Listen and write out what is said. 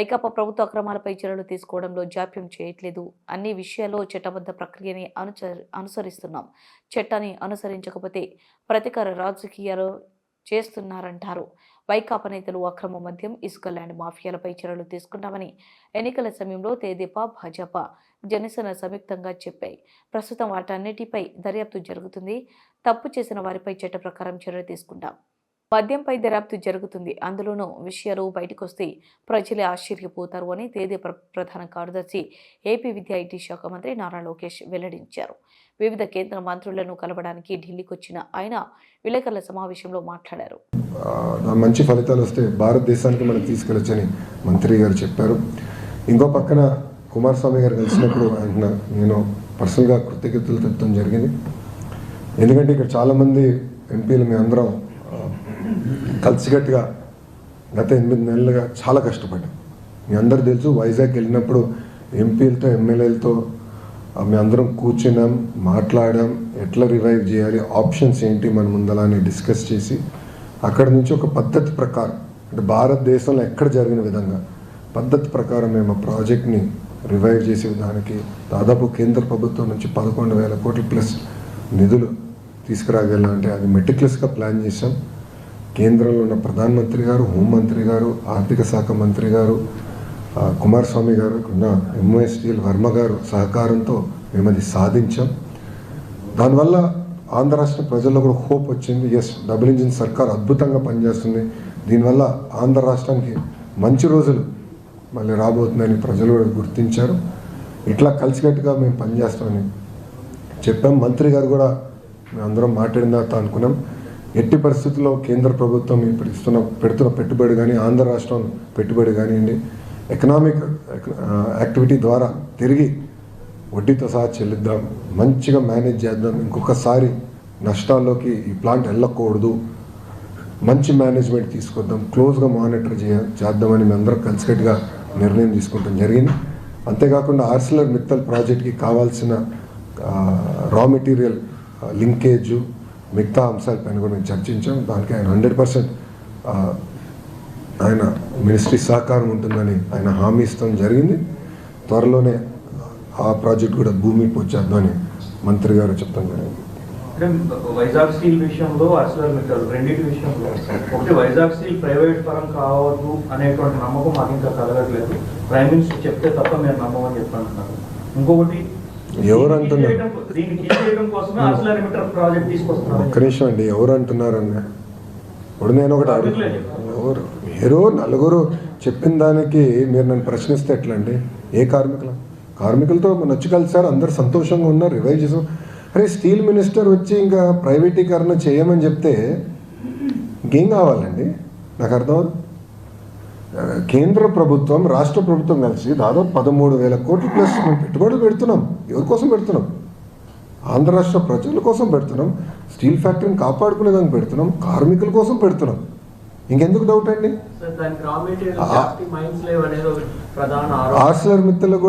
వైకాపా ప్రభుత్వ అక్రమాలపై చర్యలు తీసుకోవడంలో జాప్యం చేయట్లేదు. అన్ని విషయాల్లో చట్టబద్ధ ప్రక్రియని అనుసరిస్తున్నాం. చట్టాన్ని అనుసరించకపోతే ప్రతీకార రాజకీయాలు చేస్తున్నారంటారు. వైకాపా నేతలు అక్రమ మద్యం, ఇసుక ల్యాండ్ మాఫియాలపై చర్యలు తీసుకున్నామని ఎన్నికల సమయంలో తెదేపా, భాజపా, జనసేన సంయుక్తంగా చెప్పాయి. ప్రస్తుతం వాటన్నిటిపై దర్యాప్తు జరుగుతుంది. తప్పు చేసిన వారిపై చట్ట ప్రకారం చర్యలు తీసుకుంటాం. మద్యంపై దర్యాప్తు జరుగుతుంది. అందులోనూ విషయాలు బయటకొస్తే ప్రజలే ఆశ్చర్యపోతారు అని తెదేపా ప్రధాన కార్యదర్శి, ఏపీ విద్యా ఐటీ శాఖ మంత్రి నారా లోకేష్ వెల్లడించారు. వివిధ కేంద్ర మంత్రులను కలవడానికి ఢిల్లీకి వచ్చిన ఆయన విలేకరుల సమావేశంలో మాట్లాడారు. మంచి ఫలితాలు వస్తే భారతదేశానికి మనం తీసుకెళ్లొచ్చని మంత్రి గారు చెప్పారు. ఇంకో పక్కన కుమారస్వామి గారు కలిసినప్పుడు ఆయన నేను పర్సనల్గా కృతజ్ఞతలు తెప్పడం జరిగింది. ఎందుకంటే ఇక్కడ చాలామంది ఎంపీలు మేము అందరం కలిసికట్టుగా గత 8 నెలలుగా చాలా కష్టపడ్డాం. మీ అందరూ తెలుసు, వైజాగ్ వెళ్ళినప్పుడు ఎంపీలతో, ఎమ్మెల్యేలతో మేము అందరం కూర్చున్నాం, మాట్లాడాం, ఎట్లా రివైవ్ చేయాలి, ఆప్షన్స్ ఏంటి మన ముందలా అని డిస్కస్ చేసి అక్కడి నుంచి ఒక పద్ధతి ప్రకారం, అంటే భారతదేశంలో ఎక్కడ జరిగిన విధంగా పద్ధతి ప్రకారం మేము ఆ ప్రాజెక్ట్ని రివైవ్ చేసే విధానికి దాదాపు కేంద్ర ప్రభుత్వం నుంచి 11,000 కోట్ల ప్లస్ నిధులు తీసుకురాగలంటే అది మెటిక్యులస్గా ప్లాన్ చేశాం. కేంద్రంలో ఉన్న ప్రధానమంత్రి గారు, హోంమంత్రి గారు, ఆర్థిక శాఖ మంత్రి గారు, కుమారస్వామి గారు, ఉన్న ఎంఓఎస్టీఎల్ వర్మ గారు సహకారంతో మేము అది సాధించాం. దానివల్ల ఆంధ్ర రాష్ట్ర ప్రజల్లో కూడా హోప్ వచ్చింది. ఎస్, డబుల్ ఇంజిన్ సర్కార్ అద్భుతంగా పనిచేస్తుంది, దీనివల్ల ఆంధ్ర రాష్ట్రానికి మంచి రోజులు మళ్ళీ రాబోతుందని ప్రజలు కూడా గుర్తించారు. ఇట్లా కలిసికట్టుగా మేము పనిచేస్తామని చెప్పాం. మంత్రి గారు కూడా మేము అందరం మాట్లాడిన తర్వాత అనుకున్నాం, ఎట్టి పరిస్థితుల్లో కేంద్ర ప్రభుత్వం ఇప్పుడు పెడుతున్న పెట్టుబడి కానీ, ఆంధ్ర రాష్ట్రం పెట్టుబడి కానివ్వండి, ఎకనామిక్ యాక్టివిటీ ద్వారా తిరిగి వడ్డీతో సహా చెల్లిద్దాం, మంచిగా మేనేజ్ చేద్దాం, ఇంకొకసారి నష్టాల్లోకి ఈ ప్లాంట్ వెళ్ళకూడదు, మంచి మేనేజ్మెంట్ తీసుకొద్దాం, క్లోజ్గా మానిటర్ చేద్దామని మేము అందరం కలిసికట్టుగా నిర్ణయం తీసుకుంటాం జరిగింది. అంతేకాకుండా ఆర్సిలర్ మిత్తల్ ప్రాజెక్ట్కి కావాల్సిన రా మెటీరియల్ లింకేజ్, మిగతా అంశాలపైన కూడా మేము చర్చించాం. దానికి ఆయన 100% ఆయన మినిస్ట్రీ సహకారం ఉంటుందని ఆయన హామీ ఇస్తాం జరిగింది. త్వరలోనే ఆ ప్రాజెక్ట్ కూడా భూమి పూజేద్దామని మంత్రి గారు చెప్తాం జరిగింది. వైజాగ్ స్టీల్ విషయంలో, ఆర్సిలర్ మిట్టల్ రెండింటి విషయంలో ఒకటి వైజాగ్ స్టీల్ ప్రైవేట్ పరం కావద్దు అనేటువంటి నమ్మకం మాకు ఇంకా కలగట్లేదు. ప్రైమ్ మినిస్టర్ చెప్తే తప్ప మేము నమ్మమని చెప్పంటున్నారు. ఇంకొకటి ఎవరు అంటున్నారు? ఒక్క నిమిషం అండి, ఎవరు అంటున్నారన్న ఇప్పుడు నేను ఒకటి ఎవరు హీరో నలుగురు చెప్పిన దానికి మీరు నన్ను ప్రశ్నిస్తే ఎట్లా అండి? ఏ కార్మికులతో వచ్చి కలిసారు, అందరు సంతోషంగా ఉన్నారు, రివైవ్ చేసాం. అరే, స్టీల్ మినిస్టర్ వచ్చి ఇంకా ప్రైవేటీకరణ చేయమని చెప్తే ఇంకేం కావాలండి? నాకు అర్థం. కేంద్ర ప్రభుత్వం, రాష్ట్ర ప్రభుత్వం కలిసి దాదాపు 13,000 కోట్ల ప్లస్ మేము పెట్టుబడులు పెడుతున్నాం. ఎవరి కోసం పెడుతున్నాం? ఆంధ్ర రాష్ట్ర ప్రజల కోసం పెడుతున్నాం, స్టీల్ ఫ్యాక్టరీని కాపాడుకునేదానికి పెడుతున్నాం, కార్మికుల కోసం పెడుతున్నాం. ఇంకెందుకు డౌట్ అండి? ఆర్సిలర్ మిత్తల్